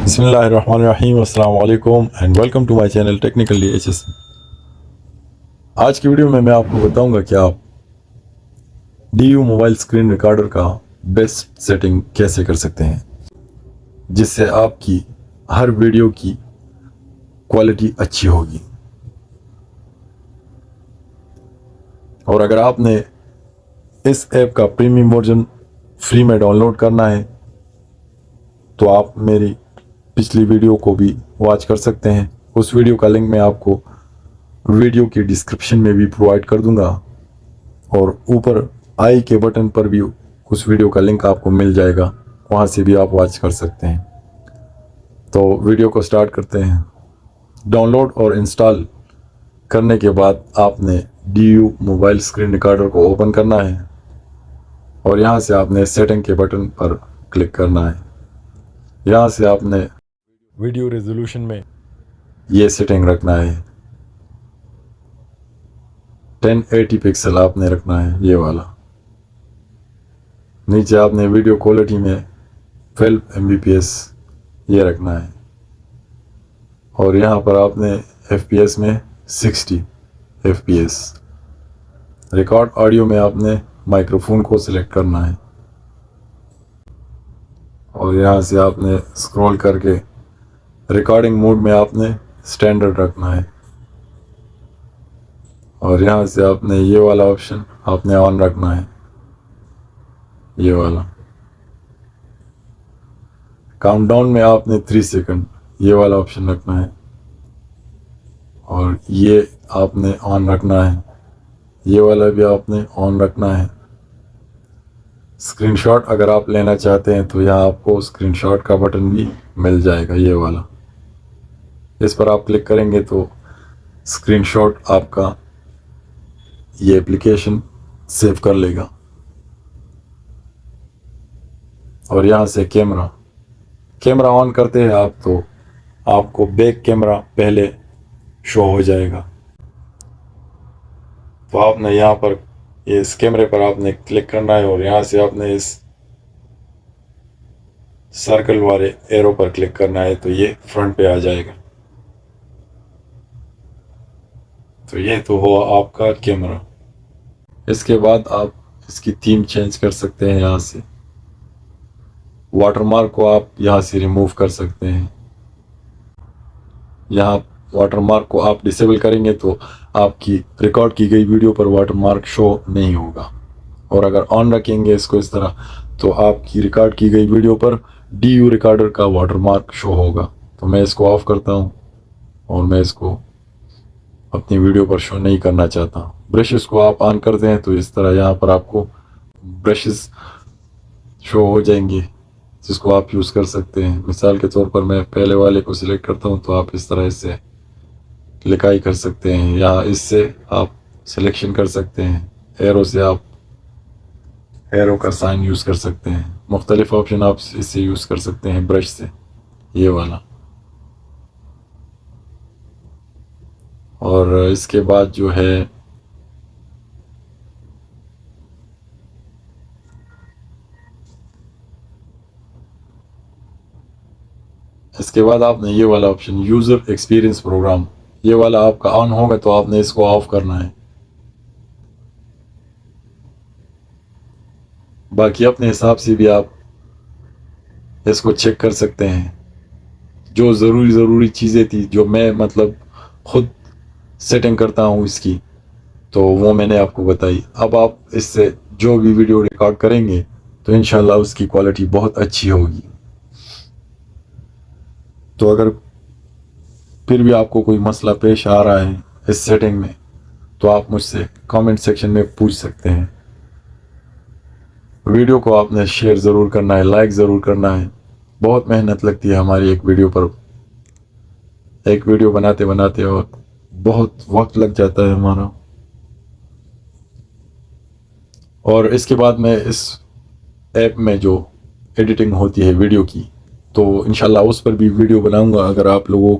बिस्मिल्लाहिर्रहमानिर्रहीम अस्सलाम वालेकुम and welcome to my channel technically HS. आज की वीडियो में मैं आपको बताऊंगा कि आप DU मोबाइल स्क्रीन रिकॉर्डर का बेस्ट सेटिंग कैसे कर सकते हैं, जिससे आपकी हर वीडियो की क्वालिटी अच्छी होगी। और अगर आपने इस ऐप का प्रीमियम वर्जन फ्री में डाउनलोड करना है तो आप मेरी पिछली वीडियो को भी वॉच कर सकते हैं। उस वीडियो का लिंक मैं आपको वीडियो की डिस्क्रिप्शन में भी प्रोवाइड कर दूंगा और ऊपर आई के बटन पर भी उस वीडियो का लिंक आपको मिल जाएगा, वहाँ से भी आप वॉच कर सकते हैं। तो वीडियो को स्टार्ट करते हैं। डाउनलोड और इंस्टॉल करने के बाद आपने DU मोबाइल स्क्रीन रिकॉर्डर को ओपन करना है और यहाँ से आपने सेटिंग के बटन पर क्लिक करना है। यहाँ से आपने वीडियो रेजोल्यूशन में ये सेटिंग रखना है, 1080 पिक्सल आपने रखना है ये वाला। नीचे आपने वीडियो क्वालिटी में 12 Mbps ये रखना है और यहाँ पर आपने FPS में 60 FPS। रिकॉर्ड ऑडियो में आपने माइक्रोफोन को सिलेक्ट करना है और यहाँ से आपने स्क्रॉल करके रिकॉर्डिंग मोड में आपने स्टैंडर्ड रखना है और यहाँ से आपने ये वाला ऑप्शन आपने ऑन रखना है, ये वाला। काउंटडाउन में आपने 3 सेकंड ये वाला ऑप्शन रखना है और ये आपने ऑन रखना है, ये वाला भी आपने ऑन रखना है। स्क्रीनशॉट अगर आप लेना चाहते हैं तो यहाँ आपको स्क्रीनशॉट का बटन भी मिल जाएगा, ये वाला। इस पर आप क्लिक करेंगे तो स्क्रीनशॉट आपका ये एप्लीकेशन सेव कर लेगा। और यहाँ से कैमरा ऑन करते हैं आप तो आपको बैक कैमरा पहले शो हो जाएगा। तो आपने यहाँ पर इस कैमरे पर आपने क्लिक करना है और यहाँ से आपने इस सर्कल वाले एरो पर क्लिक करना है तो ये फ्रंट पे आ जाएगा। तो ये तो हुआ आपका कैमरा। इसके बाद आप इसकी थीम चेंज कर सकते हैं। यहाँ से वाटरमार्क को आप यहाँ से रिमूव कर सकते हैं। यहाँ वाटरमार्क को आप डिसेबल करेंगे तो आपकी रिकॉर्ड की गई वीडियो पर वाटरमार्क शो नहीं होगा, और अगर ऑन रखेंगे इसको इस तरह तो आपकी रिकॉर्ड की गई वीडियो पर DU रिकॉर्डर का वाटरमार्क शो होगा। तो मैं इसको ऑफ करता हूँ और मैं इसको अपनी वीडियो पर शो नहीं करना चाहता। ब्रशेस को आप ऑन करते हैं तो इस तरह यहाँ पर आपको ब्रशेस शो हो जाएंगे जिसको आप यूज़ कर सकते हैं। मिसाल के तौर पर मैं पहले वाले को सिलेक्ट करता हूँ तो आप इस तरह इससे लिखाई कर सकते हैं, या इससे आप सिलेक्शन कर सकते हैं। एरो से आप एरो का साइन यूज़ कर सकते हैं। मुख्तलिफ ऑप्शन आप इससे यूज़ कर सकते हैं ब्रश से, ये वाला। और इसके बाद जो है इसके बाद आपने ये वाला ऑप्शन यूज़र एक्सपीरियंस प्रोग्राम, ये वाला आपका ऑन होगा तो आपने इसको ऑफ करना है। बाकी अपने हिसाब से भी आप इसको चेक कर सकते हैं। जो ज़रूरी चीज़ें थी जो मैं मतलब खुद सेटिंग करता हूँ इसकी, तो वो मैंने आपको बताई। अब आप इससे जो भी वीडियो रिकॉर्ड करेंगे तो इंशाल्लाह उसकी क्वालिटी बहुत अच्छी होगी। तो अगर फिर भी आपको कोई मसला पेश आ रहा है इस सेटिंग में तो आप मुझसे कमेंट सेक्शन में पूछ सकते हैं। वीडियो को आपने शेयर ज़रूर करना है, लाइक ज़रूर करना है। बहुत मेहनत लगती है हमारी एक वीडियो पर, एक वीडियो बनाते बनाते और बहुत वक्त लग जाता है हमारा। और इसके बाद मैं इस ऐप में जो एडिटिंग होती है वीडियो की, तो इंशाल्लाह उस पर भी वीडियो बनाऊंगा। अगर आप लोगों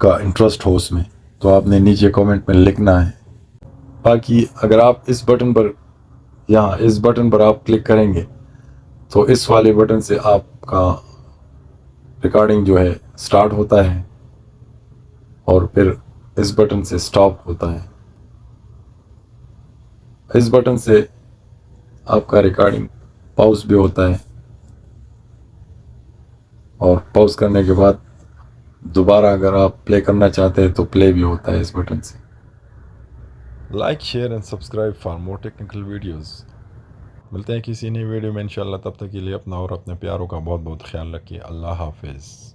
का इंटरेस्ट हो उसमें तो आपने नीचे कमेंट में लिखना है। बाकी अगर आप इस बटन पर, यहाँ इस बटन पर आप क्लिक करेंगे तो इस वाले बटन से आपका रिकॉर्डिंग जो है स्टार्ट होता है और फिर इस बटन से स्टॉप होता है। इस बटन से आपका रिकॉर्डिंग पॉज भी होता है और पॉज करने के बाद दोबारा अगर आप प्ले करना चाहते हैं तो प्ले भी होता है इस बटन से। Like share and subscribe for more technical videos. मिलते हैं किसी नई वीडियो में इंशाल्लाह। तब तक के लिए अपना और अपने प्यारों का बहुत बहुत ख्याल रखिए। अल्लाह हाफिज़।